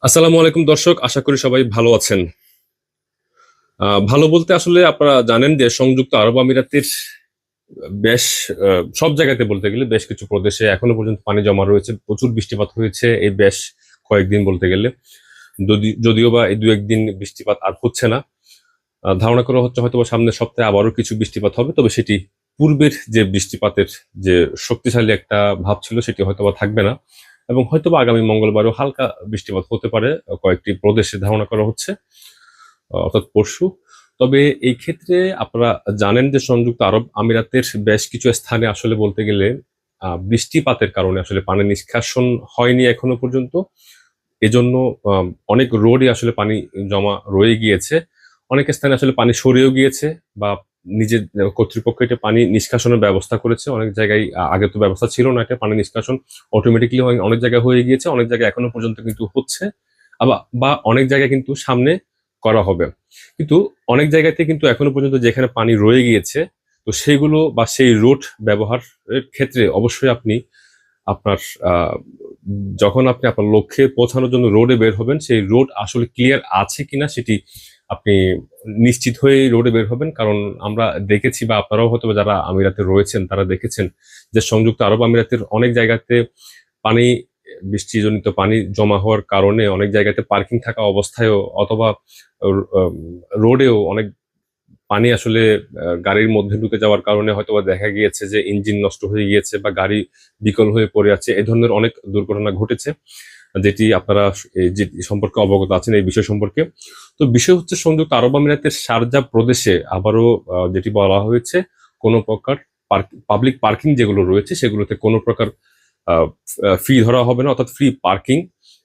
আসসালামু আলাইকুম দর্শক, আশা করি সবাই ভালো আছেন। ভালো বলতে আসলে আপনারা জানেন যে সংযুক্ত আরব আমিরাতের বেশ সব জায়গাতে বলতে গেলে বেশ কিছু প্রদেশে এখনো পর্যন্ত পানি জমা রয়েছে। প্রচুর বৃষ্টিপাত হয়েছে এই বেশ কয়েকদিন বলতে গেলে। যদিও বা এই ২-১ দিন বৃষ্টিপাত আর হচ্ছে না। ধারণা করা হচ্ছে হয়তোবা সামনের সপ্তাহে আবারও কিছু বৃষ্টিপাত হবে। তবে সেটি পূর্বের যে বৃষ্টিপাতের যে শক্তিশালী একটা ভাব ছিল সেটি হয়তোবা থাকবে না। এবং হয়তোবা আগামী মঙ্গলবারও হালকা বৃষ্টিপাত হতে পারে কয়েকটি প্রদেশে ধারণা করা হচ্ছে। অর্থাৎ পরশু। তবে এই ক্ষেত্রে আপনারা জানেন যে সংযুক্ত আরব আমিরাতের বেশ কিছু স্থানে আসলে বলতে গেলে বৃষ্টিপাতের কারণে আসলে পানি নিষ্কাশন হয়নি এখনো পর্যন্ত। এজন্য অনেক রোডই আসলে পানি জমা রয়ে গিয়েছে। অনেক স্থানে আসলে পানি সরেও গিয়েছে বা নিজের কর্তৃপক্ষ এটা পানি নিষ্কাশনের ব্যবস্থা করেছে। অনেক জায়গায় আগে তো ব্যবস্থা ছিল না, এটা পানি নিষ্কাশন অটোমেটিক্যালি অনেক জায়গায় হয়ে গিয়েছে। অনেক জায়গায় এখনো পর্যন্ত কিন্তু হচ্ছে। বা অনেক জায়গায় কিন্তু সামনে করা হবে। কিন্তু অনেক জায়গাতে কিন্তু এখনো পর্যন্ত যেখানে পানি রয়ে গিয়েছে, তো সেগুলো বা সেই রুট ব্যবহারের ক্ষেত্রে অবশ্যই আপনি আপনার আ যখন আপনি আপনার লক্ষ্যে পৌঁছানোর জন্য রোডে বের হবেন, সেই রোড আসলে ক্লিয়ার আছে কিনা সেটি আপনি নিশ্চিত হয়েই রোডে বের হবেন। কারণ আমরা দেখেছি বা আপনারাও হয়তোবা যারা আমিরাতে রয়েছেন তারা দেখেছেন যে সংযুক্ত আরব আমিরাতের অনেক জায়গাতে পানি বৃষ্টিজনিত পানি জমা হওয়ার কারণে অনেক জায়গাতে পার্কিং থাকা অবস্থায়ও অথবা র আম রোডেও অনেক পানি আসলে গাড়ির মধ্যে ঢুকে যাওয়ার কারণে হয়তোবা দেখা গিয়েছে যে ইঞ্জিন নষ্ট হয়ে গিয়েছে বা গাড়ি বিকল হয়ে পড়ে আছে। এ ধরনের অনেক দুর্ঘটনা ঘটেছে। যেটি আপনারা যে সম্পর্কে অবগত আছেন এই বিষয় সম্পর্কে। তো বিষয় হচ্ছে সংযুক্ত আরব আমিরাতের শারজাহ প্রদেশে আবারও যেটি বলা হয়েছে কোন প্রকার পাবলিক পার্কিং যেগুলো রয়েছে সেগুলোতে কোন প্রকার আ ফি ধরা হবে না, অর্থাৎ ফ্রি পার্কিং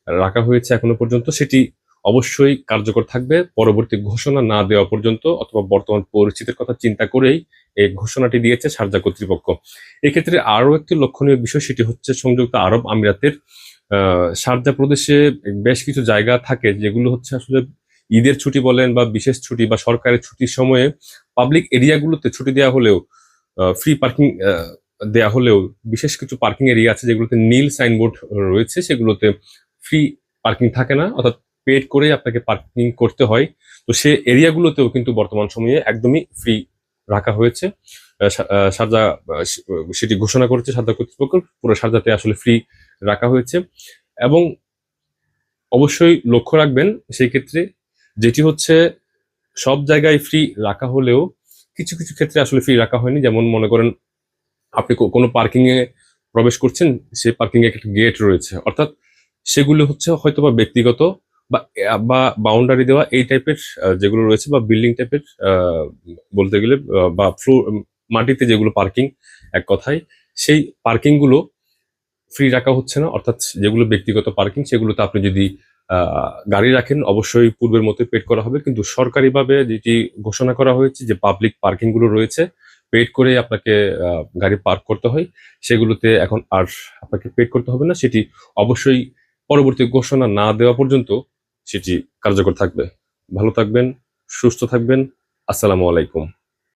রাখা হয়েছে এখনো পর্যন্ত। সেটি অবশ্যই কার্যকর থাকবে পরবর্তী ঘোষণা না দেওয়া পর্যন্ত, অথবা বর্তমান পরিস্থিতির কথা চিন্তা করেই এই ঘোষণাটি দিয়েছে শারজাহ কর্তৃপক্ষ। এক্ষেত্রে আরো একটি লক্ষণীয় বিষয়, সেটি হচ্ছে সংযুক্ত আরব আমিরাতের শারজাহ প্রদেশে বেশ কিছু জায়গা থাকে যেগুলো হচ্ছে আসলে ঈদের ছুটি বলেন বা বিশেষ ছুটি বা সরকারি ছুটির সময়ে পাবলিক এরিয়াগুলোতে ছুটি দেওয়া হলেও ফ্রি পার্কিং দেয়া হলেও বিশেষ কিছু পার্কিং এরিয়া আছে যেগুলোতে নীল সাইনবোর্ড রয়েছে, সেগুলোতে ফ্রি পার্কিং থাকে না, অর্থাৎ পেড করেই আপনাকে পার্কিং করতে হয়। তো সে এরিয়াগুলোতেও কিন্তু বর্তমান সময়ে একদমই ফ্রি রাখা হয়েছে। শারজাহ সেটি ঘোষণা করেছে শারজাহ কর্তৃপক্ষ। পুরো শারজাহতে আসলে ফ্রি রাখা হয়েছে। এবং অবশ্যই লক্ষ্য রাখবেন সেই ক্ষেত্রে, যেটি হচ্ছে সব জায়গায় ফ্রি রাখা হলেও কিছু ক্ষেত্রে আসলে ফ্রি রাখা হয়নি। যেমন মনে করেন আপনি কোনো পার্কিং এ প্রবেশ করছেন, সেই পার্কিং এ একটা গেট রয়েছে। অর্থাৎ সেগুলো হচ্ছে হয়তোবা ব্যক্তিগত বা বাউন্ডারি দেওয়া এই টাইপের যেগুলো রয়েছে, বা বিল্ডিং টাইপের বলতে গেলে বা মাটিতে যেগুলো পার্কিং, এক কথায় সেই পার্কিং গুলো ফ্রি রাখা হচ্ছে না। অর্থাৎ যেগুলো ব্যক্তিগত পার্কিং সেগুলোতে আপনি যদি আ গাড়ি রাখেন অবশ্যই পূর্বের মতোই পেড করা হবে। কিন্তু সরকারিভাবে যেটি ঘোষণা করা হয়েছে যে পাবলিক পার্কিং গুলো রয়েছে, পেড করে আপনাকে আ গাড়ি পার্ক করতে হয়। সেগুলোতে এখন আর আপনাকে পেড করতে হবে না। সেটি অবশ্যই পরবর্তী ঘোষণা না দেওয়া পর্যন্ত সেটি কার্যকর থাকবে। ভালো থাকবেন, সুস্থ থাকবেন। আসসালামু আলাইকুম।